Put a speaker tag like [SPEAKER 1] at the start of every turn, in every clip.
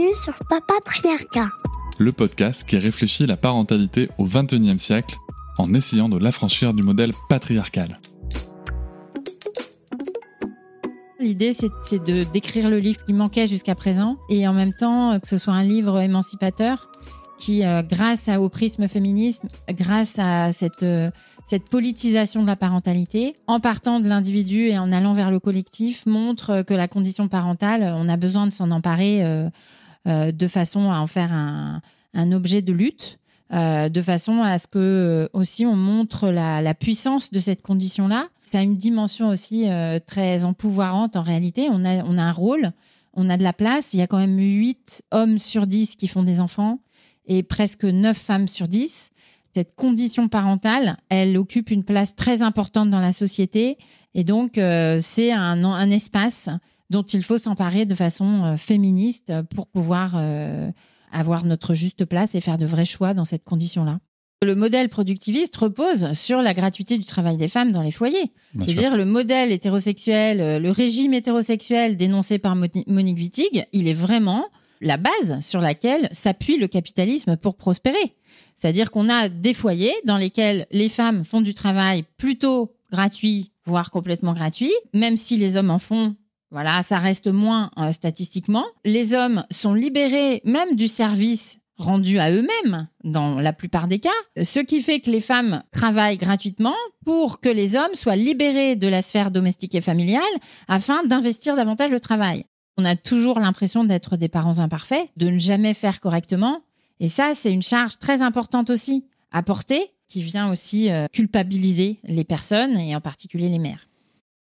[SPEAKER 1] Bienvenue sur Papatriarcat,
[SPEAKER 2] le podcast qui réfléchit la parentalité au XXIe siècle en essayant de l'affranchir du modèle patriarcal.
[SPEAKER 3] L'idée, c'est d'écrire le livre qui manquait jusqu'à présent et en même temps que ce soit un livre émancipateur qui, grâce au prisme féminisme, grâce à cette politisation de la parentalité, en partant de l'individu et en allant vers le collectif, montre que la condition parentale, on a besoin de s'en emparer de façon à en faire un objet de lutte, de façon à ce que aussi on montre la puissance de cette condition-là. Ça a une dimension aussi très empouvoirante en réalité. On a un rôle, on a de la place. Il y a quand même 8 hommes sur 10 qui font des enfants et presque 9 femmes sur 10. Cette condition parentale, elle occupe une place très importante dans la société et donc c'est un espace dont il faut s'emparer de façon féministe pour pouvoir avoir notre juste place et faire de vrais choix dans cette condition-là. Le modèle productiviste repose sur la gratuité du travail des femmes dans les foyers. C'est-à-dire le modèle hétérosexuel, le régime hétérosexuel dénoncé par Monique Wittig, il est vraiment la base sur laquelle s'appuie le capitalisme pour prospérer. C'est-à-dire qu'on a des foyers dans lesquels les femmes font du travail plutôt gratuit, voire complètement gratuit, même si les hommes en font. Voilà, ça reste moins statistiquement. Les hommes sont libérés même du service rendu à eux-mêmes dans la plupart des cas, ce qui fait que les femmes travaillent gratuitement pour que les hommes soient libérés de la sphère domestique et familiale afin d'investir davantage le travail. On a toujours l'impression d'être des parents imparfaits, de ne jamais faire correctement. Et ça, c'est une charge très importante aussi à porter, qui vient aussi culpabiliser les personnes et en particulier les mères.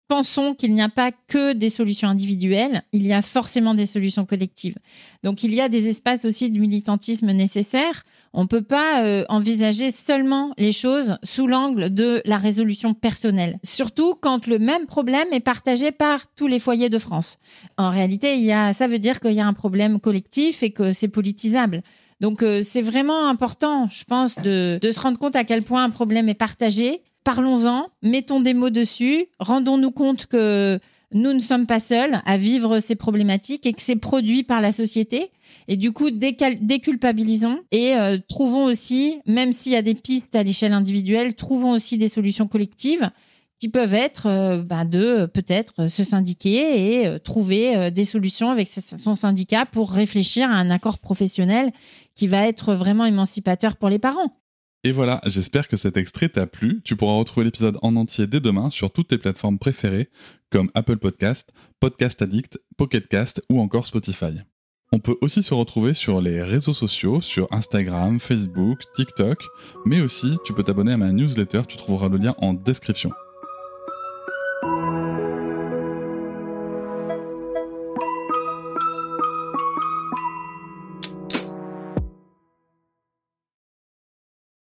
[SPEAKER 3] Pensons qu'il n'y a pas que des solutions individuelles, il y a forcément des solutions collectives. Donc il y a des espaces aussi de militantisme nécessaires. On ne peut pas envisager seulement les choses sous l'angle de la résolution personnelle. Surtout quand le même problème est partagé par tous les foyers de France. En réalité, ça veut dire qu'il y a un problème collectif et que c'est politisable. Donc c'est vraiment important, je pense, de se rendre compte à quel point un problème est partagé. Parlons-en, mettons des mots dessus, rendons-nous compte que nous ne sommes pas seuls à vivre ces problématiques et que c'est produit par la société. Et du coup, déculpabilisons et trouvons aussi, même s'il y a des pistes à l'échelle individuelle, trouvons aussi des solutions collectives qui peuvent être de peut-être se syndiquer et trouver des solutions avec son syndicat pour réfléchir à un accord professionnel qui va être vraiment émancipateur pour les parents.
[SPEAKER 2] Et voilà, j'espère que cet extrait t'a plu. Tu pourras retrouver l'épisode en entier dès demain sur toutes tes plateformes préférées comme Apple Podcast, Podcast Addict, Pocket Cast ou encore Spotify. On peut aussi se retrouver sur les réseaux sociaux, sur Instagram, Facebook, TikTok, mais aussi tu peux t'abonner à ma newsletter, tu trouveras le lien en description.